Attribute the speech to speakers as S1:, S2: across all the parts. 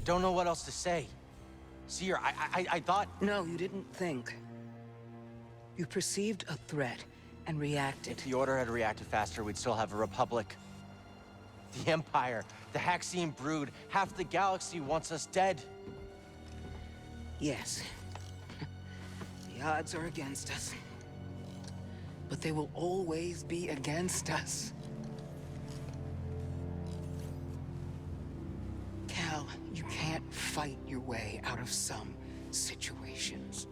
S1: don't know what else to say. Seer, I thought...
S2: No, you didn't think. You perceived a threat and reacted.
S1: If the Order had reacted faster, we'd still have a Republic. The Empire, the Haxian Brood, half the galaxy wants us dead.
S2: Yes. The odds are against us. But they will always be against us. Cal, you can't fight your way out of some situations.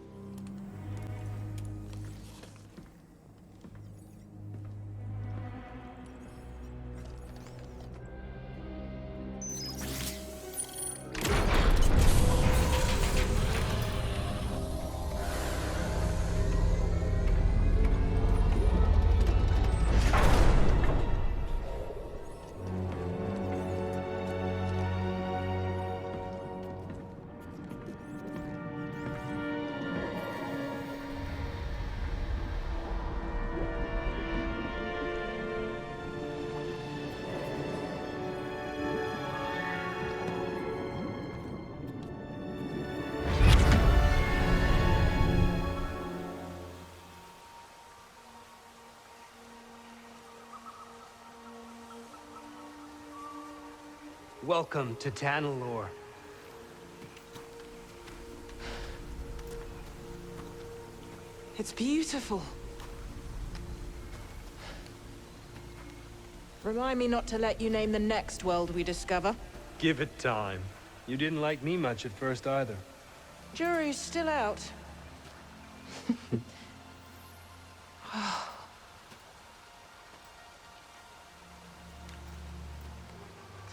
S3: Welcome to Tanalorr.
S4: It's beautiful. Remind me not to let you name the next world we discover.
S3: Give it time. You didn't like me much at first either.
S4: Jury's still out.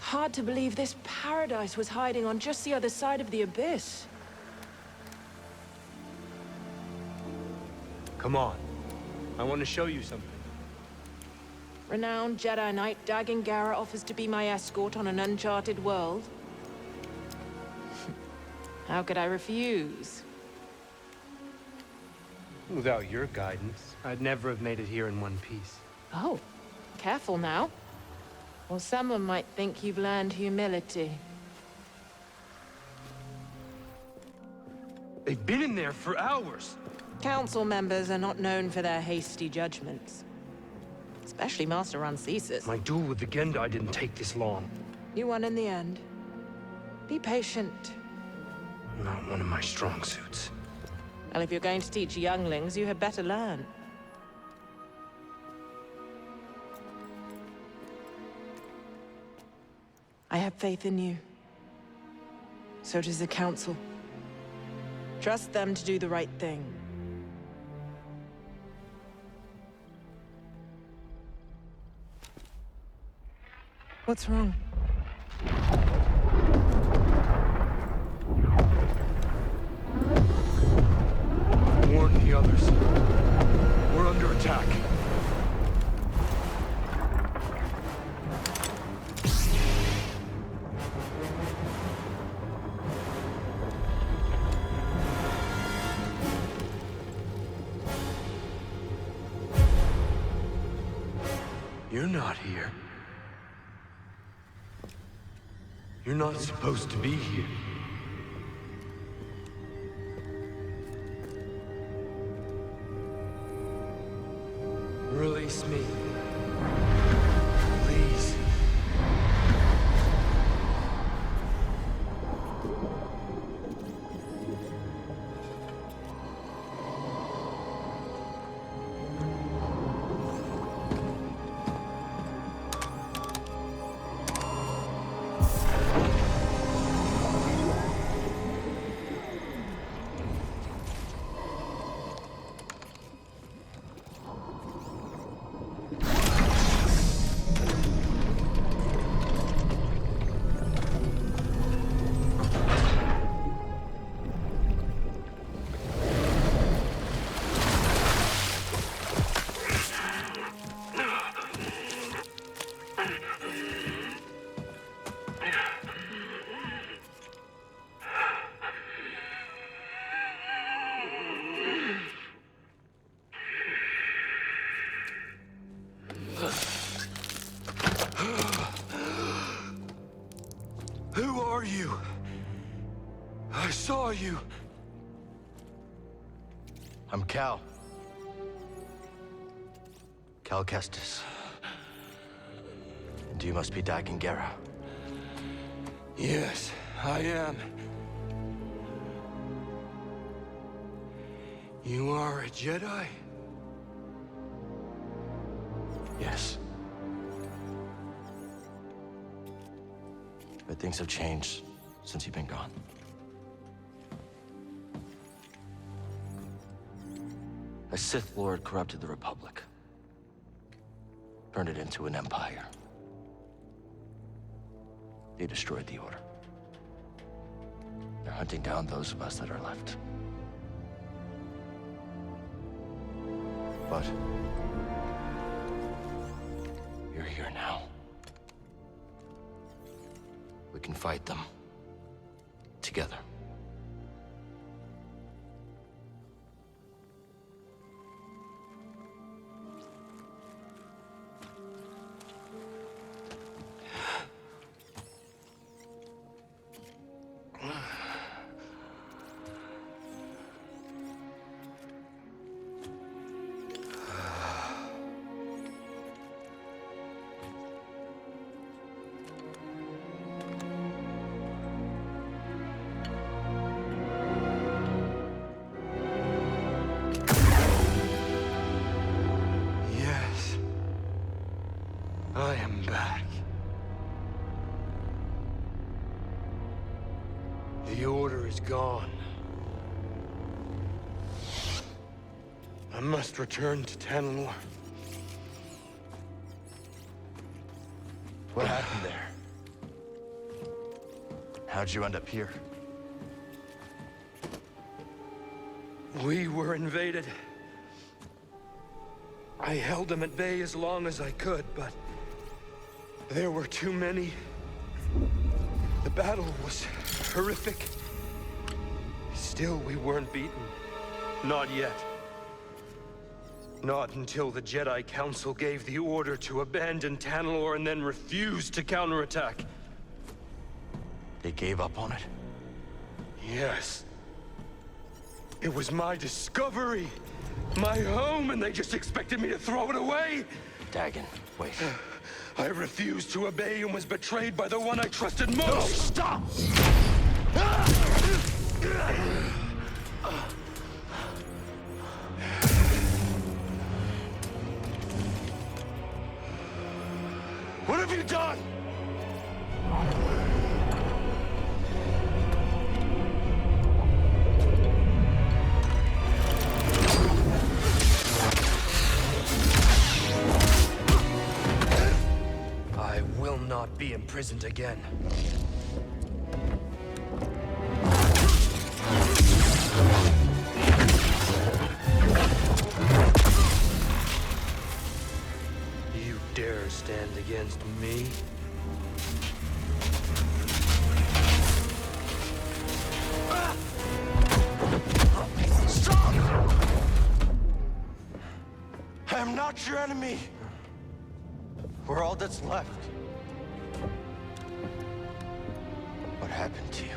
S4: Hard to believe this paradise was hiding on just the other side of the abyss.
S3: Come on. I want to show you something.
S4: Renowned Jedi Knight Dagan Gera offers to be my escort on an uncharted world. How could I refuse?
S3: Without your guidance, I'd never have made it here in one piece.
S4: Oh, careful now. Or someone might think you've learned humility.
S3: They've been in there for hours.
S4: Council members are not known for their hasty judgments. Especially Master Rancesis.
S3: My duel with the Gendai didn't take this long.
S4: You won in the end. Be patient.
S3: Not one of my strong suits.
S4: Well, if you're going to teach younglings, you had better learn. I have faith in you. So does the Council. Trust them to do the right thing. What's wrong?
S3: Warn the others. We're under attack. You're not here. You're not supposed to be here. Release me. Please. Who are you?
S5: I saw you.
S1: I'm Cal. Cal Kestis. And you must be Dagan Gera.
S5: Yes, I am. You are a Jedi?
S1: Yes. But things have changed since you've been gone. A Sith Lord corrupted the Republic. Turned it into an empire. They destroyed the Order. They're hunting down those of us that are left. But you're here now. We can fight them together.
S5: Yes. I am back. The Order is gone. I must return to Tanalorr.
S1: What happened there? How'd you end up here?
S5: We were invaded. I held them at bay as long as I could, but there were too many. The battle was horrific. Still, we weren't beaten. Not yet. Not until the Jedi Council gave the order to abandon Tanalorr and then refused to counterattack.
S1: They gave up on it?
S5: Yes. It was my discovery, my home, and they just expected me to throw it away?
S1: Dagan, wait.
S5: I refused to obey and was betrayed by the one I trusted most!
S1: No, stop!
S5: What have you done? I will not be imprisoned again. You dare stand against me?
S1: Stop! I am not your enemy. We're all that's left. What happened to you?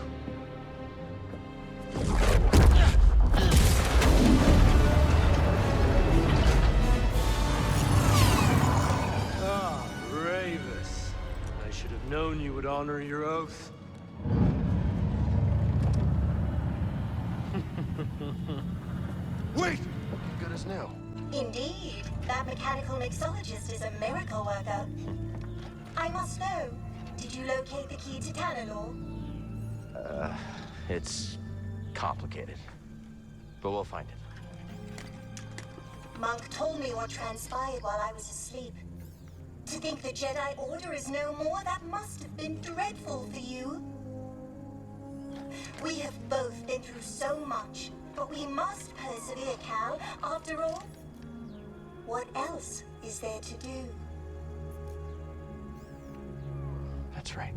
S5: Ah, Ravis. I should have known you would honor your oath.
S1: Wait! Good as new.
S6: Indeed, that mechanical mixologist is a miracle worker. I must know, did you locate the key to Tanalorr?
S1: It's complicated. But we'll find it.
S6: Monk told me what transpired while I was asleep. To think the Jedi Order is no more, that must have been dreadful for you. We have both been through so much, but we must persevere, Cal. After all, what else is there to do?
S1: That's right.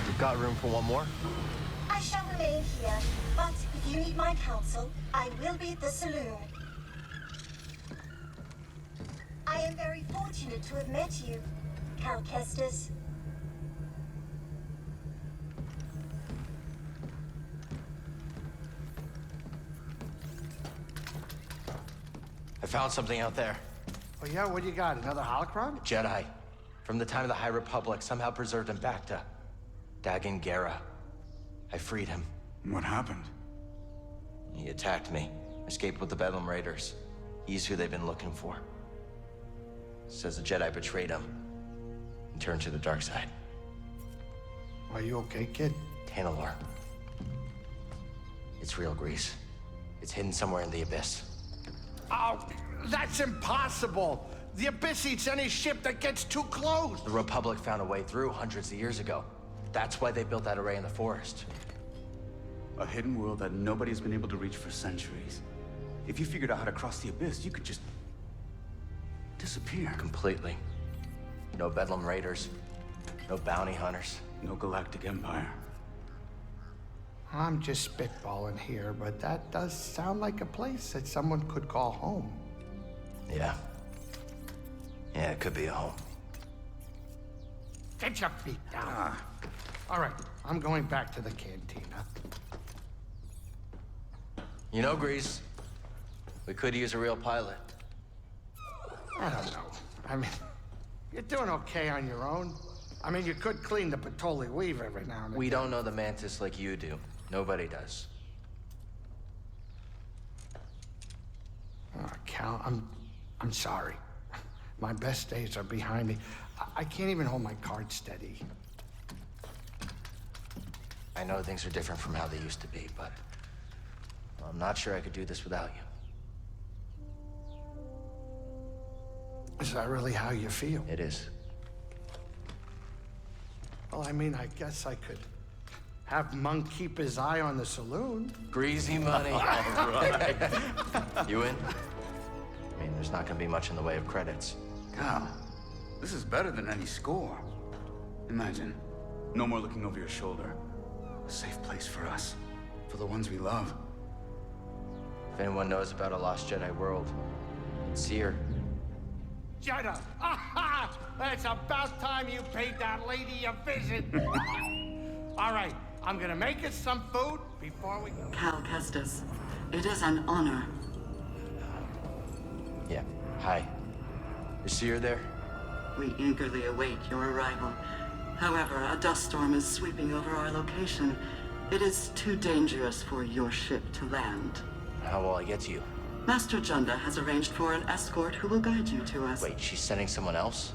S1: You've got room for one more?
S6: I shall remain here, but if you need my counsel, I will be at the saloon. I am very fortunate to have met you, Cal Kestis.
S1: found something out there.
S7: Oh yeah, what do you got? Another holocron?
S1: Jedi. From the time of the High Republic, somehow preserved him back to Dagan Gera. I freed him.
S8: What happened?
S1: He attacked me. Escaped with the Bedlam Raiders. He's who they've been looking for. Says the Jedi betrayed him and turned to the dark side.
S7: Are you okay, kid?
S1: Tanalor. It's real, Grease. It's hidden somewhere in the Abyss.
S7: Oh, that's impossible! The Abyss eats any ship that gets too close!
S1: The Republic found a way through hundreds of years ago. That's why they built that array in the forest.
S8: A hidden world that nobody's been able to reach for centuries. If you figured out how to cross the Abyss, you could just disappear.
S1: Completely. No Bedlam Raiders. No bounty hunters.
S8: No galactic empire.
S7: I'm just spitballing here, but that does sound like a place that someone could call home.
S1: Yeah. Yeah, it could be a home.
S7: Get your feet down. All right, I'm going back to the cantina.
S1: You know, Grease, we could use a real pilot.
S7: I don't know. I mean, you're doing okay on your own. I mean, you could clean the Patoli weave every now and then.
S1: We don't know the Mantis like you do. Nobody does.
S7: Oh, Cal, I'm sorry. My best days are behind me. I can't even hold my cards steady.
S1: I know things are different from how they used to be, but I'm not sure I could do this without you.
S7: Is that really how you feel?
S1: It is.
S7: Well, I mean, I guess I could have Monk keep his eye on the saloon.
S1: Greasy money. All right. You in? I mean, there's not gonna be much in the way of credits.
S8: Cal, this is better than any score. Imagine, no more looking over your shoulder. A safe place for us, for the ones we love.
S1: If anyone knows about a lost Jedi world, it's here.
S7: Jedi! Aha! It's about time you paid that lady a visit. All right, I'm gonna make us some food before we go.
S9: Cal Kestis, it is an honor.
S1: Yeah. Hi. Is Seer there?
S9: We eagerly await your arrival. However, a dust storm is sweeping over our location. It is too dangerous for your ship to land.
S1: How will I get to you?
S9: Master Junda has arranged for an escort who will guide you to us.
S1: Wait, she's sending someone else?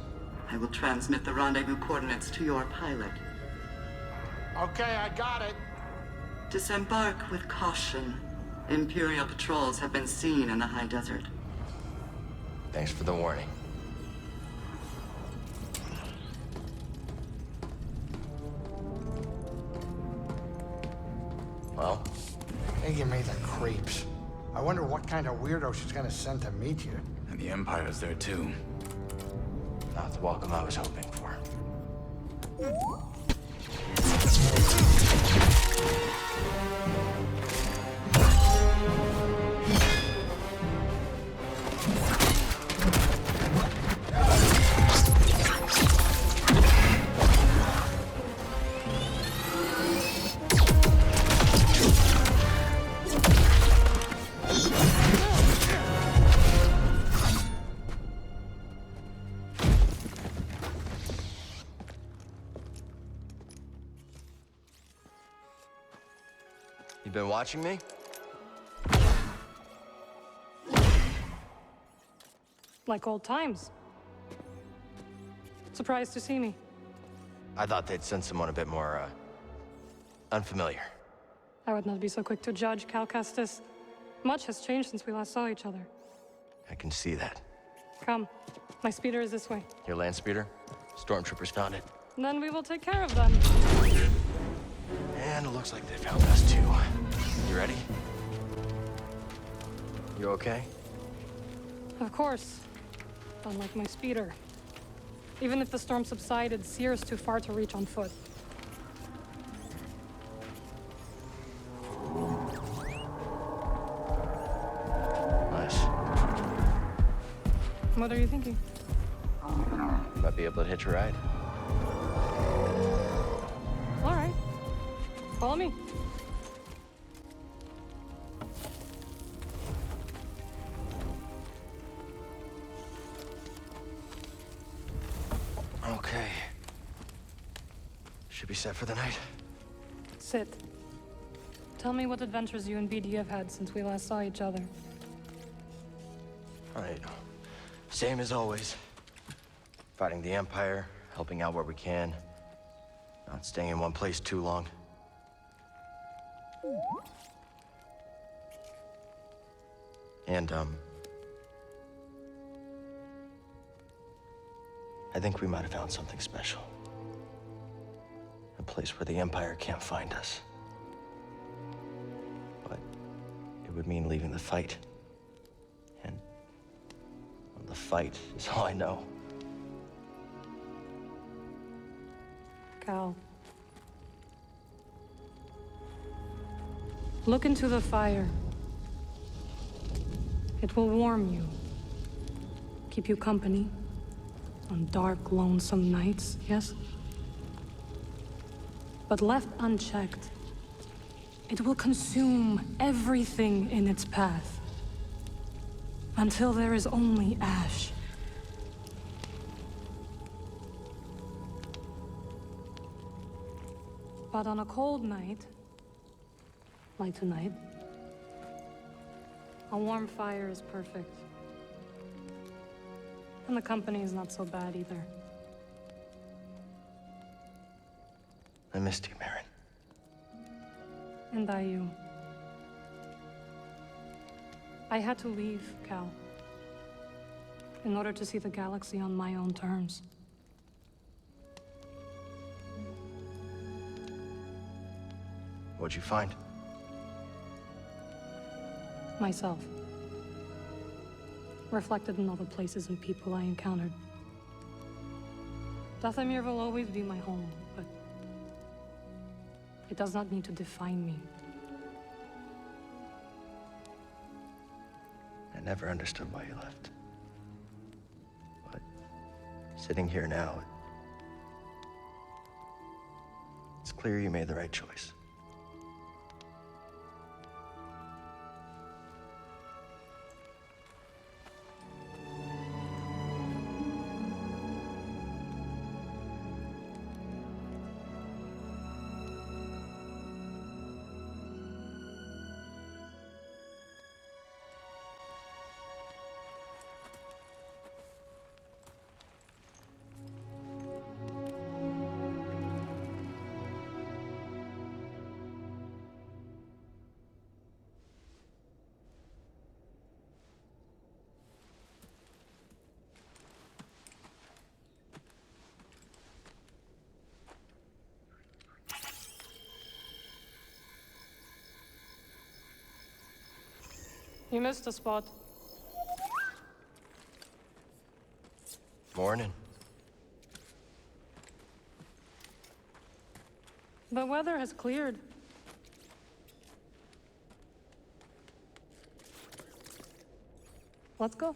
S9: I will transmit the rendezvous coordinates to your pilot.
S7: Okay, I got it.
S9: Disembark with caution. Imperial patrols have been seen in the high desert.
S1: Thanks for the warning. Well?
S7: They give me the creeps. I wonder what kind of weirdo she's gonna send to meet you.
S8: And the Empire's there too.
S1: Not the welcome I was hoping for. You been watching me?
S10: Like old times. Surprised to see me.
S1: I thought they'd send someone a bit more, unfamiliar.
S10: I would not be so quick to judge, Cal Kestis. Much has changed since we last saw each other.
S1: I can see that.
S10: Come. My speeder is this way.
S1: Your land speeder? Stormtroopers found it.
S10: Then we will take care of them.
S1: And it looks like they found us too. You ready? You okay?
S10: Of course. Unlike my speeder. Even if the storm subsided, Seer is too far to reach on foot.
S1: Nice.
S10: What are you thinking?
S1: Might be able to hitch a ride.
S10: All right. Follow me.
S1: Okay. Should be set for the night.
S10: Sit. Tell me what adventures you and BD have had since we last saw each other.
S1: Alright. Same as always. Fighting the Empire, helping out where we can. Not staying in one place too long. And, I think we might have found something special. A place where the Empire can't find us. But it would mean leaving the fight. And well, the fight is all I know.
S10: Cal. Look into the fire. It will warm you. Keep you company. On dark, lonesome nights, yes? But left unchecked, it will consume everything in its path. Until there is only ash. But on a cold night, like tonight, a warm fire is perfect. And the company is not so bad either.
S1: I missed you, Marin.
S10: And I you. I had to leave, Cal. In order to see the galaxy on my own terms.
S1: What'd you find?
S10: Myself. Reflected in all the places and people I encountered. Dathomir will always be my home, but it does not need to define me.
S1: I never understood why you left. But sitting here now, it's clear you made the right choice.
S10: You missed a spot.
S1: Morning.
S10: The weather has cleared. Let's go.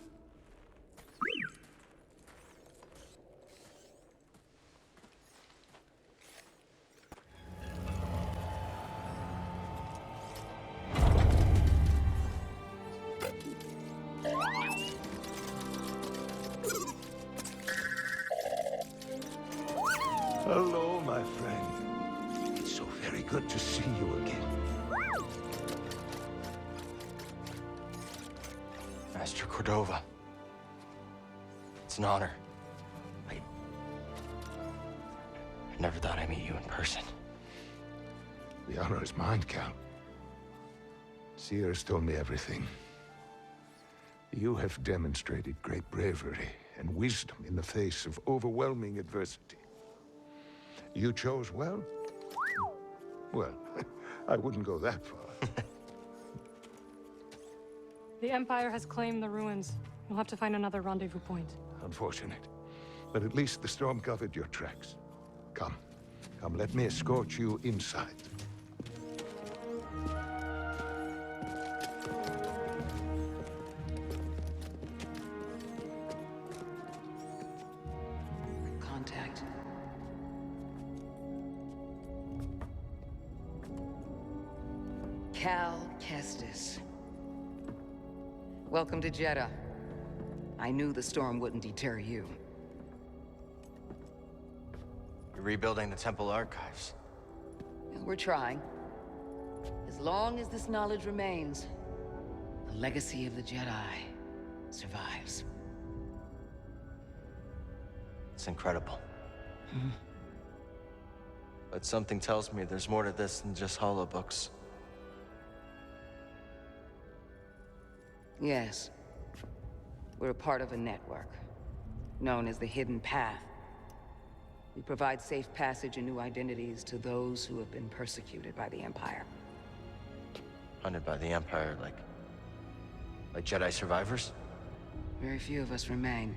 S11: Hello, my friend. It's so very good to see you again.
S1: Master Cordova. It's an honor. I never thought I'd meet you in person.
S11: The honor is mine, Cal. Seers told me everything. You have demonstrated great bravery and wisdom in the face of overwhelming adversity. You chose well? Well, I wouldn't go that far.
S10: The Empire has claimed the ruins. We'll have to find another rendezvous point.
S11: Unfortunate. But at least the storm covered your tracks. Come. Come, let me escort you inside.
S2: Contact. Cal Kestis. Welcome to Jedi. I knew the storm wouldn't deter you.
S1: You're rebuilding the Temple archives.
S2: We're trying. As long as this knowledge remains, the legacy of the Jedi survives.
S1: It's incredible. But something tells me there's more to this than just holobooks.
S2: Yes. We're a part of a network, known as the Hidden Path. We provide safe passage and new identities to those who have been persecuted by the Empire.
S1: Hunted by the Empire, like Jedi survivors?
S2: Very few of us remain.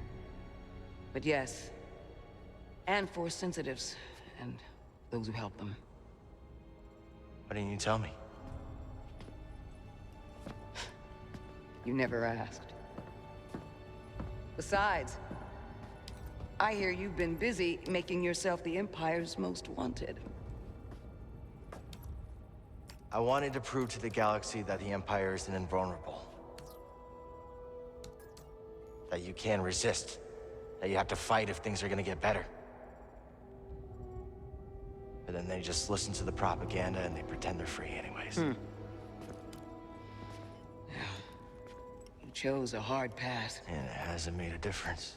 S2: But yes, and Force sensitives, and those who help them.
S1: Why didn't you tell me?
S2: You never asked. Besides, I hear you've been busy making yourself the Empire's most wanted.
S1: I wanted to prove to the galaxy that the Empire isn't invulnerable. That you can resist. That you have to fight if things are gonna get better. But then they just listen to the propaganda and they pretend they're free anyways.
S2: You chose a hard path.
S1: And it hasn't made a difference.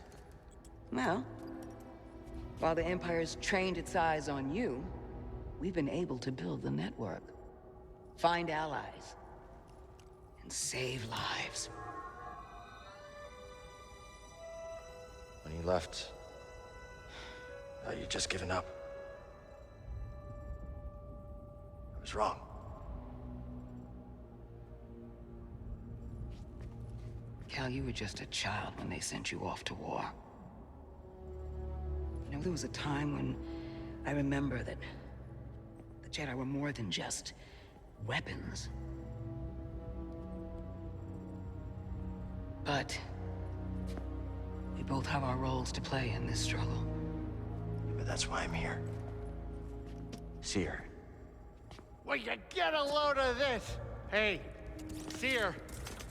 S2: Well, while the Empire's trained its eyes on you, we've been able to build the network, find allies, and save lives.
S1: When you left, I thought you'd just given up. I was wrong.
S2: Cal, you were just a child when they sent you off to war. You know, there was a time when I remember that the Jedi were more than just weapons. But we both have our roles to play in this struggle.
S1: But that's why I'm here. Seer.
S7: Will you get a load of this? Hey, Seer,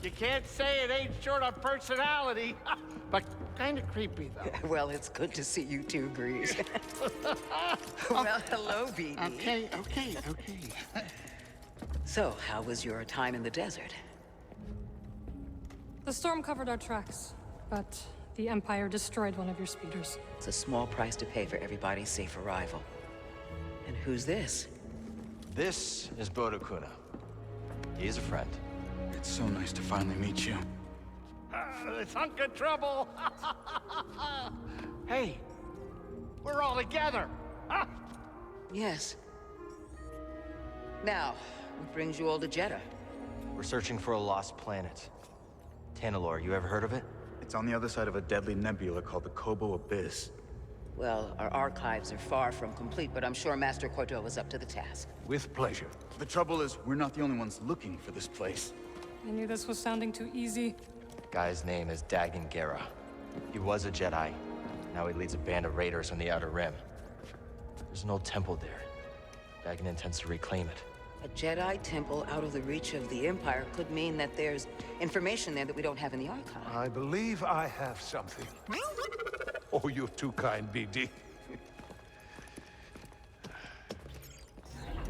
S7: you can't say it ain't short of personality, but kind of creepy, though.
S2: Well, it's good to see you too, Grease. Well, hello, BD.
S7: Okay.
S2: So, how was your time in the desert?
S10: The storm covered our tracks, but the Empire destroyed one of your speeders.
S2: It's a small price to pay for everybody's safe arrival. And who's this?
S1: This is Bodo Kuna. He's a friend.
S8: It's so nice to finally meet you.
S7: This hunk of trouble. Hey, we're all together. Huh?
S2: Yes. Now, what brings you all to Jeddah?
S1: We're searching for a lost planet. Tanalorr, you ever heard of it?
S8: It's on the other side of a deadly nebula called the Kobo Abyss.
S2: Well, our archives are far from complete, but I'm sure Master Cordova's up to the task.
S11: With pleasure.
S8: The trouble is, we're not the only ones looking for this place.
S10: I knew this was sounding too easy.
S1: Guy's name is Dagan Gera. He was a Jedi. Now he leads a band of raiders on the Outer Rim. There's an old temple there. Dagan intends to reclaim it.
S2: A Jedi temple out of the reach of the Empire could mean that there's information there that we don't have in the archive.
S11: I believe I have something. Oh, you're too kind, BD.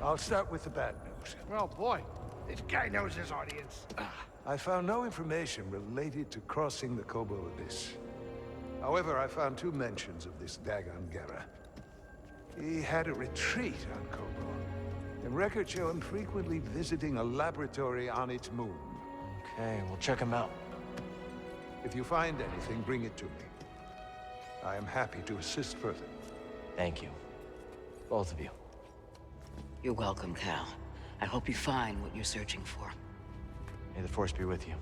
S11: I'll start with the bad news.
S7: Well, boy, this guy knows his audience.
S11: I found no information related to crossing the Kobo Abyss. However, I found 2 mentions of this Dagan Gera. He had a retreat on Kobo, and records show him frequently visiting a laboratory on its moon.
S1: Okay, we'll check him out.
S11: If you find anything, bring it to me. I am happy to assist further.
S1: Thank you. Both of you.
S2: You're welcome, Cal. I hope you find what you're searching for.
S1: May the Force be with you.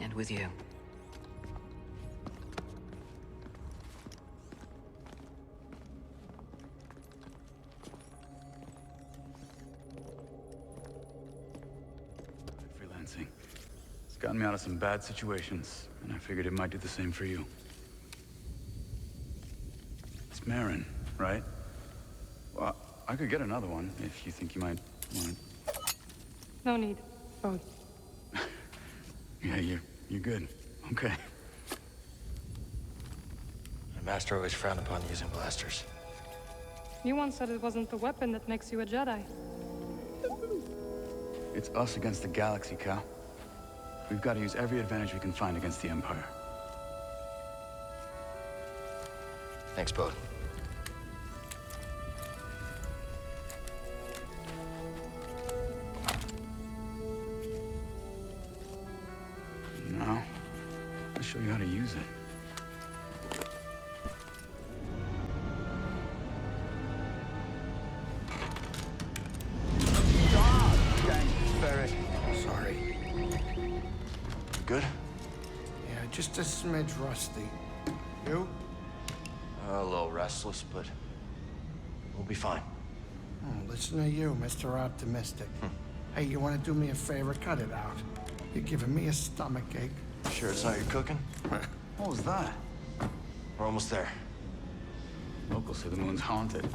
S2: And with you.
S8: Freelancing. It's gotten me out of some bad situations, and I figured it might do the same for you. It's Marin, right? Well, I could get another one if you think you might want it.
S10: No need. Both.
S8: Yeah, you're good. Okay.
S1: My master always frowned upon using blasters.
S10: You once said it wasn't the weapon that makes you a Jedi.
S8: It's us against the galaxy, Cal. We've got to use every advantage we can find against the Empire.
S1: Thanks, Bode.
S8: Now, I'll show you how to use it.
S7: Sorry.
S1: Good?
S7: Yeah, just a smidge rusty. You?
S1: A little restless, but we'll be fine.
S7: Oh, listen to you, Mr. Optimistic. Hey, you want to do me a favor? Cut it out. You're giving me a stomachache.
S1: Sure it's not your cooking?
S8: What was that?
S1: We're almost there.
S8: Locals say the moon's haunted.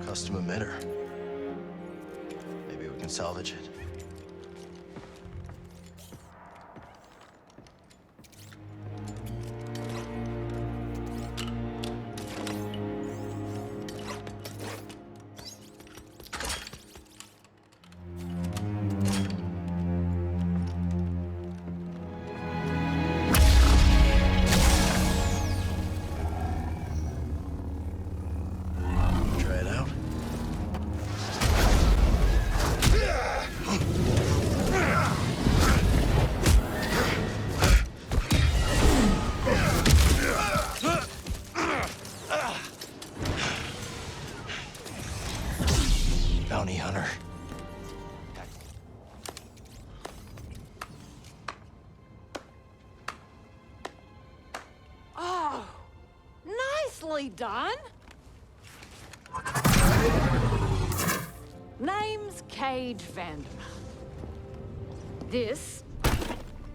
S1: Custom emitter. Maybe we can salvage it. Try it out. Bounty hunter.
S12: Oh, nicely done. Name's Cage Vandermeer. This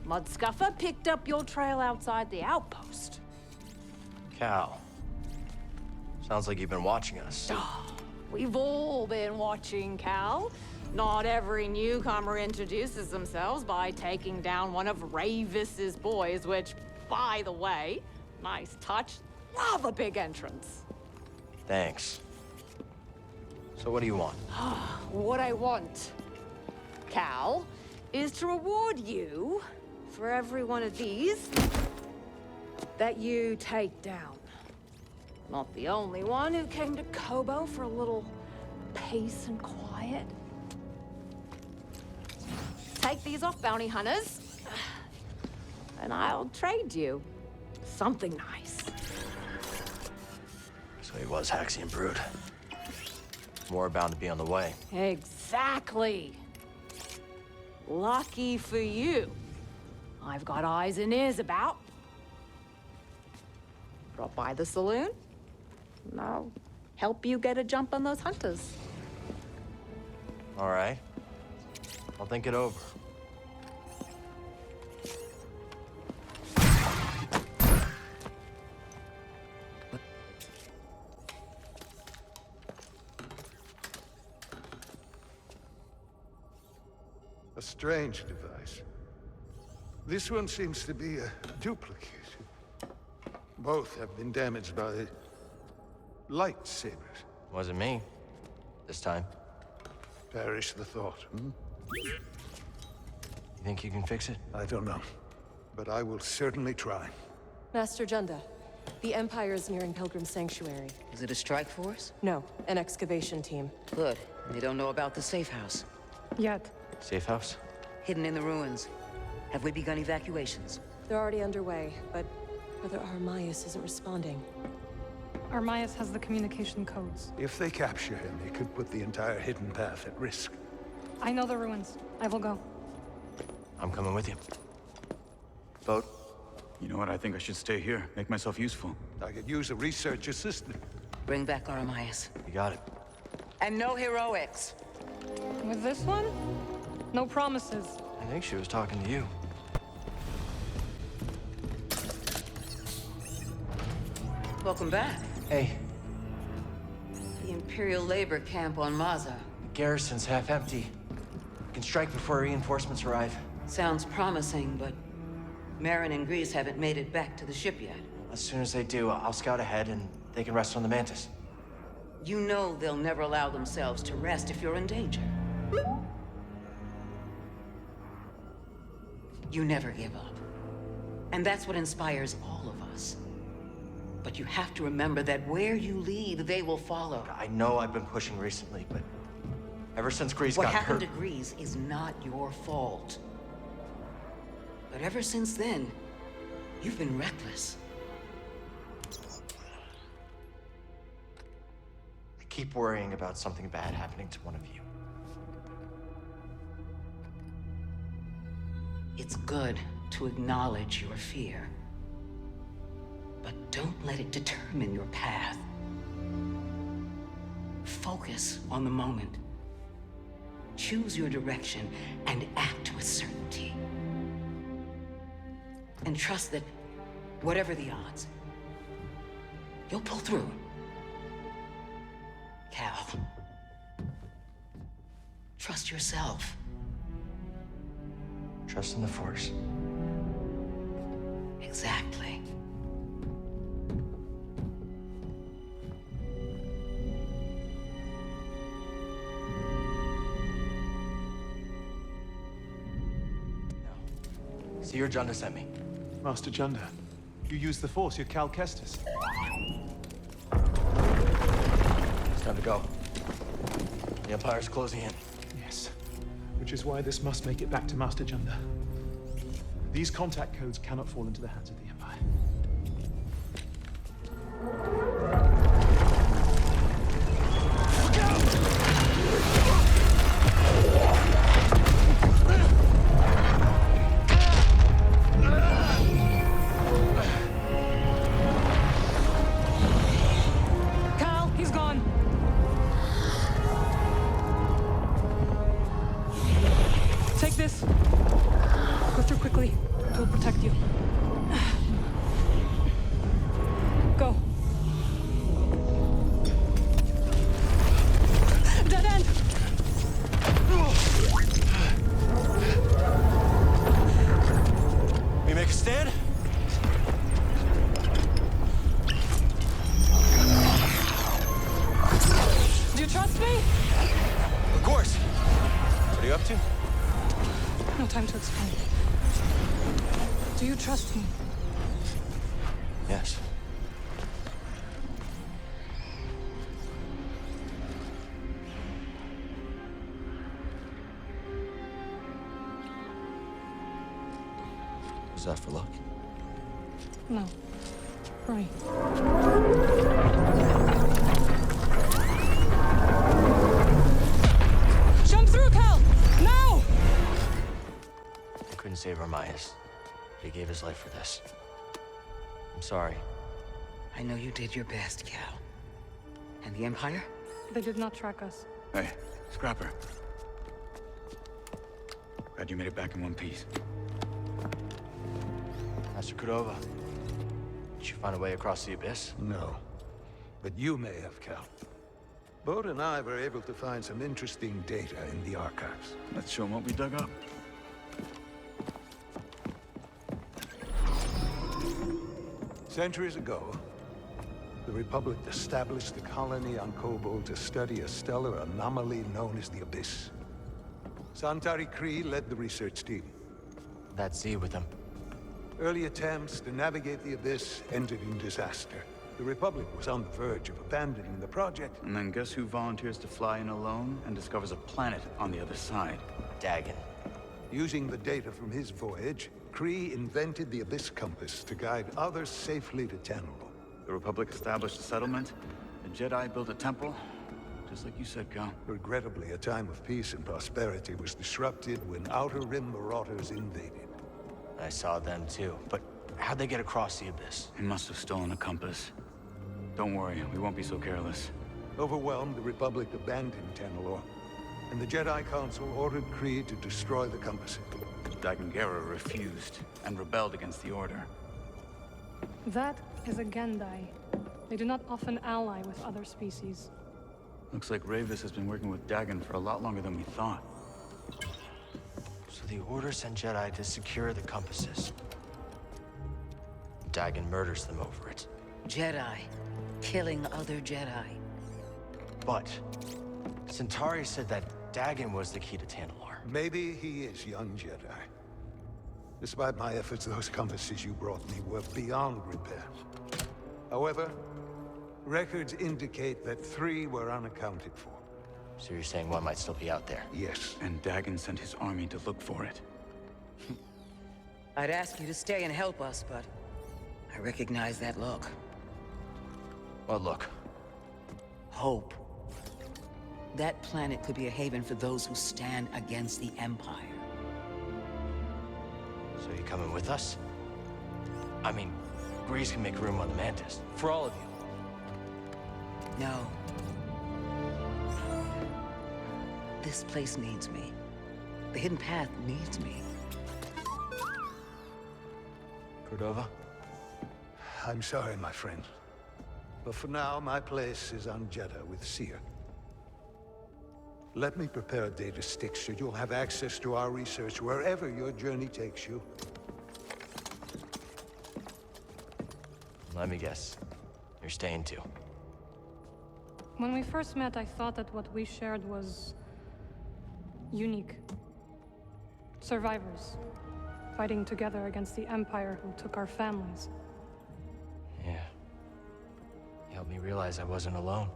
S12: mudscuffer picked up your trail outside the outpost.
S1: Cal. Sounds like you've been watching us.
S12: We've all been watching, Cal. Not every newcomer introduces themselves by taking down one of Ravis's boys, which, by the way, nice touch. Love a big entrance.
S1: Thanks. So what do you want?
S12: What I want, Cal, is to reward you for every one of these that you take down. Not the only one who came to Kobo for a little peace and quiet. Take these off, bounty hunters, and I'll trade you something nice.
S1: So he was Haxian Brood. More bound to be on the way.
S12: Exactly. Lucky for you, I've got eyes and ears about. Drop by the saloon, and I'll help you get a jump on those hunters.
S1: All right. I'll think it over.
S11: A strange device. This one seems to be a duplicate. Both have been damaged by lightsabers.
S1: Wasn't me. This time.
S11: Perish the thought.
S1: You think you can fix it?
S11: I don't know. But I will certainly try.
S13: Master Junda, the Empire is nearing Pilgrim Sanctuary.
S2: Is it a strike force?
S13: No, an excavation team.
S2: Good. They don't know about the safe house.
S10: Yet.
S1: Safe house?
S2: Hidden in the ruins. Have we begun evacuations?
S13: They're already underway, but Brother Armias isn't responding.
S10: Armias has the communication codes.
S11: If they capture him, they could put the entire hidden path at risk.
S10: I know the ruins. I will go.
S1: I'm coming with you. Boat,
S8: You know what? I think I should stay here, make myself useful.
S11: I could use a research assistant.
S2: Bring back Aramias.
S1: You got it.
S2: And no heroics.
S10: With this one? No promises.
S1: I think she was talking to you.
S2: Welcome back.
S1: Hey,
S2: The Imperial labor camp on Maza.
S1: the garrison's half empty. We can strike before reinforcements arrive.
S2: Sounds promising, but Marin and Grease haven't made it back to the ship yet.
S1: As soon as they do, I'll scout ahead and they can rest on the Mantis.
S2: You know they'll never allow themselves to rest if you're in danger. You never give up. And that's what inspires all of us. But you have to remember that where you lead, they will follow.
S1: I know I've been pushing recently, but ever since Grease
S2: What
S1: got
S2: happened
S1: hurt...
S2: to Grease is not your fault. But ever since then, you've been reckless.
S1: I keep worrying about something bad happening to one of you.
S2: It's good to acknowledge your fear. But don't let it determine your path. Focus on the moment. Choose your direction and act with certainty. And trust that, whatever the odds, you'll pull through. Cal, trust yourself.
S1: Trust in the Force.
S2: Exactly.
S1: See your Junda sent me.
S14: Master Junda, you use the Force, you're Cal Kestis.
S1: It's time to go. The Empire's closing in.
S14: Yes, which is why this must make it back to Master Junda. These contact codes cannot fall into the hands of the Empire.
S10: Cal, he's gone. Take this. Go through quickly. It will protect you. Go. Dead end!
S1: We make a stand?
S10: Do you trust me?
S1: Of course. What are you up to?
S10: No time to explain. Do you trust me?
S1: Yes. Was that for luck?
S10: No. Hurry. Jump through, Cal! Now!
S1: I couldn't save Aramias. He gave his life for this. I'm sorry.
S2: I know you did your best, Cal. And the Empire?
S10: They did not track us.
S8: Hey, Scrapper. Glad you made it back in one piece.
S1: Master Cordova, did you find a way across the abyss?
S11: No. But you may have, Cal. Bode and I were able to find some interesting data in the archives.
S8: Let's show them what we dug up.
S11: Centuries ago, the Republic established a colony on Kobol to study a stellar anomaly known as the Abyss. Santari Khri led the research team.
S1: That Z with him.
S11: Early attempts to navigate the Abyss ended in disaster. The Republic was on the verge of abandoning the project.
S8: And then guess who volunteers to fly in alone and discovers a planet on the other side?
S1: Dagon.
S11: Using the data from his voyage, Khri invented the Abyss Compass to guide others safely to Tanalorr.
S8: The Republic established a settlement. The Jedi built a temple. Just like you said, Cal.
S11: Regrettably, a time of peace and prosperity was disrupted when Outer Rim marauders invaded.
S1: I saw them too, but how'd they get across the abyss?
S8: He must have stolen a compass. Don't worry, we won't be so careless.
S11: Overwhelmed, the Republic abandoned Tanalorr, and the Jedi Council ordered Kree to destroy the compasses.
S8: Dagan Gera refused and rebelled against the Order.
S10: That is a Gendai. They do not often ally with other species.
S8: Looks like Ravis has been working with Dagan for a lot longer than we thought.
S1: So the Order sent Jedi to secure the compasses. Dagan murders them over it.
S2: Jedi. Killing other Jedi.
S1: But Centauri said that Dagan was the key to Tanalorr.
S11: Maybe he is, young Jedi. Despite my efforts, those compasses you brought me were beyond repair. However, records indicate that 3 were unaccounted for.
S1: So you're saying one might still be out there?
S11: Yes.
S8: And Dagan sent his army to look for it.
S2: I'd ask you to stay and help us, but I recognize that look.
S1: What look?
S2: Hope. That planet could be a haven for those who stand against the Empire.
S1: So you coming with us? I mean, Grease can make room on the Mantis. For all of you.
S2: No. This place needs me. The Hidden Path needs me.
S1: Cordova?
S11: I'm sorry, my friend. But for now, my place is on Jeddah with Seer. Let me prepare a data stick so you'll have access to our research wherever your journey takes you.
S1: Let me guess. You're staying too.
S10: When we first met, I thought that what we shared was unique. Survivors, fighting together against the Empire who took our families.
S1: Yeah. You helped me realize I wasn't alone.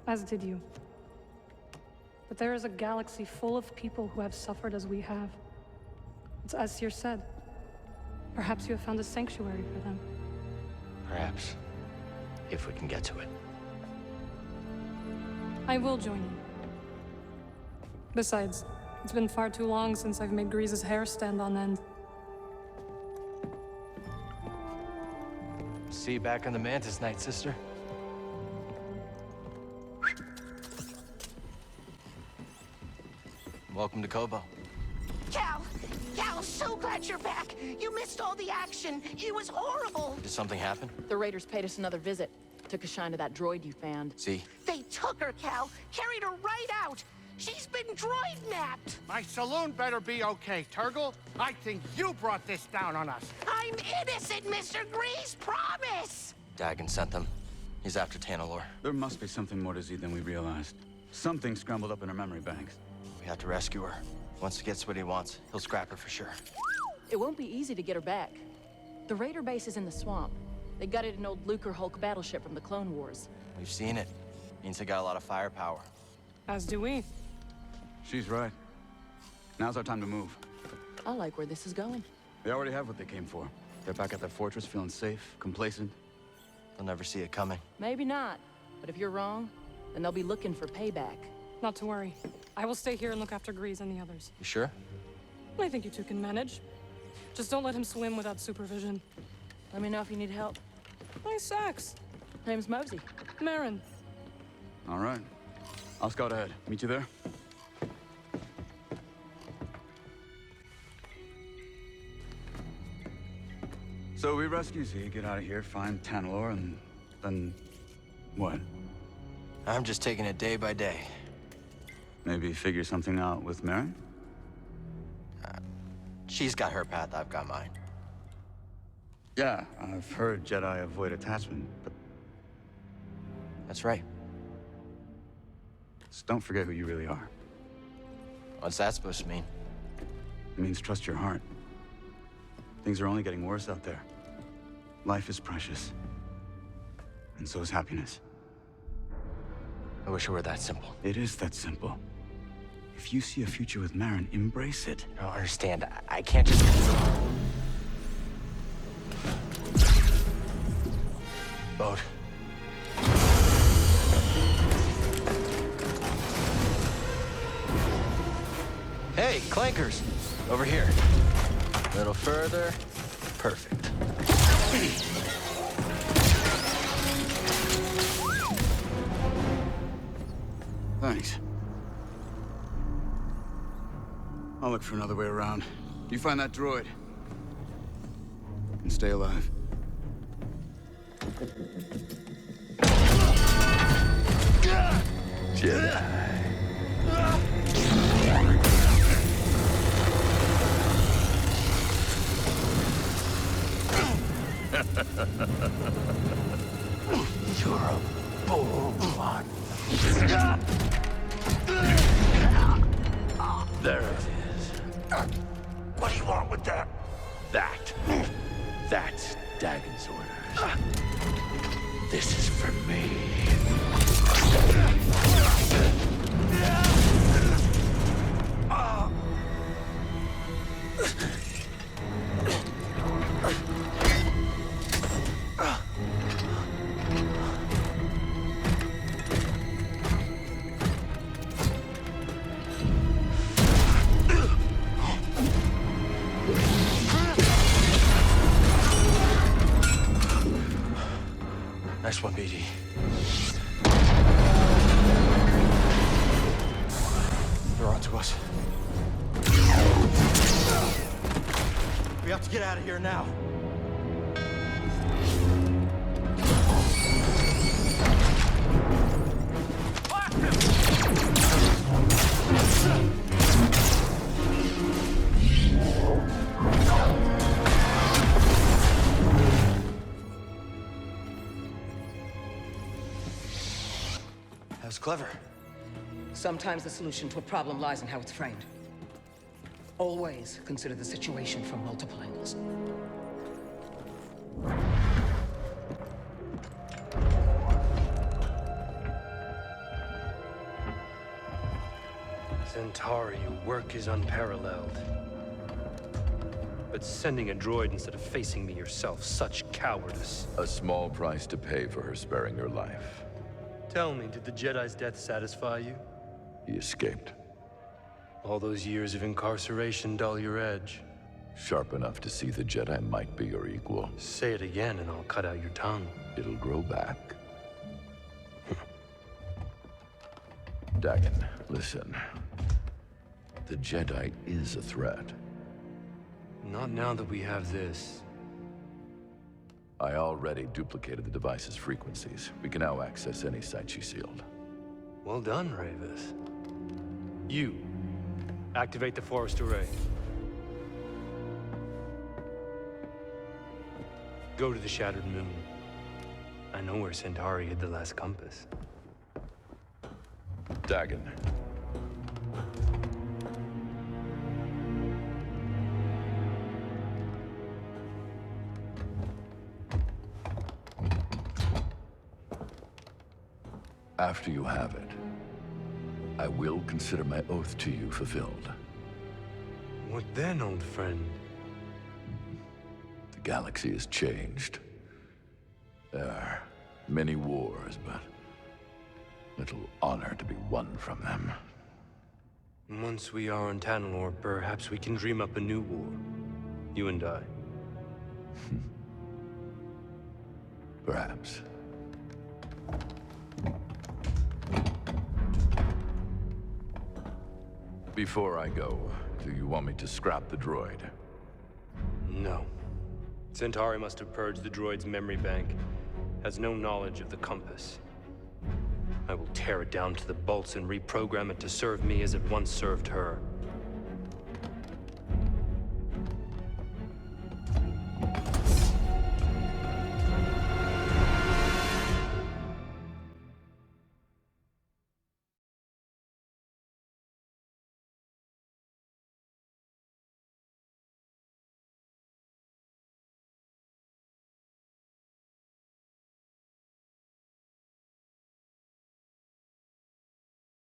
S10: As did you. But there is a galaxy full of people who have suffered as we have. It's as Seer said. Perhaps you have found a sanctuary for them.
S1: Perhaps. If we can get to it.
S10: I will join you. Besides, it's been far too long since I've made Grease's hair stand on end.
S1: See you back on the Mantis night, sister. Welcome to Kobo.
S15: Cal, so glad you're back. You missed all the action. It was horrible.
S1: Did something happen?
S16: The Raiders paid us another visit. Took a shine to that droid you found.
S1: See?
S15: They took her, Cal. Carried her right out. She's been droid-napped.
S7: My saloon better be okay, Turgle. I think you brought this down on us.
S15: I'm innocent, Mr. Grease. Promise.
S1: Dagan sent them. He's after Tanalorr.
S8: There must be something more to Z than we realized. Something scrambled up in her memory banks.
S1: We have to rescue her. Once he gets what he wants, he'll scrap her for sure.
S16: It won't be easy to get her back. The Raider base is in the swamp. They gutted an old Lucre Hulk battleship from the Clone Wars.
S1: We've seen it. Means they got a lot of firepower.
S10: As do we.
S8: She's right. Now's our time to move.
S16: I like where this is going.
S8: They already have what they came for. They're back at their fortress, feeling safe, complacent.
S1: They'll never see it coming.
S16: Maybe not. But if you're wrong, then they'll be looking for payback.
S10: Not to worry. I will stay here and look after Grease and the others.
S1: You sure?
S10: I think you two can manage. Just don't let him swim without supervision.
S16: Let me know if you need help.
S10: Nice sax.
S16: Name's Mosey.
S10: Marin.
S8: All right. I'll scout ahead. Meet you there? So we rescue Z, get out of here, find Tanalorr, and then... what?
S1: I'm just taking it day by day.
S8: Maybe figure something out with Marin?
S1: She's got her path, I've got mine.
S8: Yeah, I've heard Jedi avoid attachment, but...
S1: That's right.
S8: Just don't forget who you really are.
S1: What's that supposed to mean?
S8: It means trust your heart. Things are only getting worse out there. Life is precious. And so is happiness.
S1: I wish it were that simple.
S8: It is that simple. If you see a future with Marin, embrace it.
S1: I don't understand. I can't just... Boat. Hey, clankers! Over here. A little further.
S3: Perfect.
S8: Thanks. I'll look for another way around. You find that droid. And stay alive.
S11: Jedi. You're a bold one. There it is. What do you want with that? That's Dagon's orders. This is for me.
S1: Nice one, BD. They're on to us. We have to get out of here now. That was clever.
S2: Sometimes the solution to a problem lies in how it's framed. Always consider the situation from multiple angles.
S3: Centauri, your work is unparalleled. But sending a droid instead of facing me yourself, such cowardice.
S11: A small price to pay for her sparing your life.
S3: Tell me, did the Jedi's death satisfy you?
S11: He escaped.
S3: All those years of incarceration dull your edge.
S11: Sharp enough to see the Jedi might be your equal.
S3: Say it again and I'll cut out your tongue.
S11: It'll grow back. Dagon, listen. The Jedi is a threat.
S3: Not now that we have this.
S11: I already duplicated the device's frequencies. We can now access any site she sealed.
S3: Well done, Ravis. You, activate the forest array. Go to the Shattered Moon. I know where Centauri hid the last compass.
S11: Dagon. After you have it, I will consider my oath to you fulfilled.
S3: What then, old friend?
S11: The galaxy has changed. There are many wars, but little honor to be won from them.
S3: Once we are on Tanalorr, perhaps we can dream up a new war. You and I.
S11: Perhaps. Before I go, do you want me to scrap the droid?
S3: No. Centauri must have purged the droid's memory bank. Has no knowledge of the compass. I will tear it down to the bolts and reprogram it to serve me as it once served her.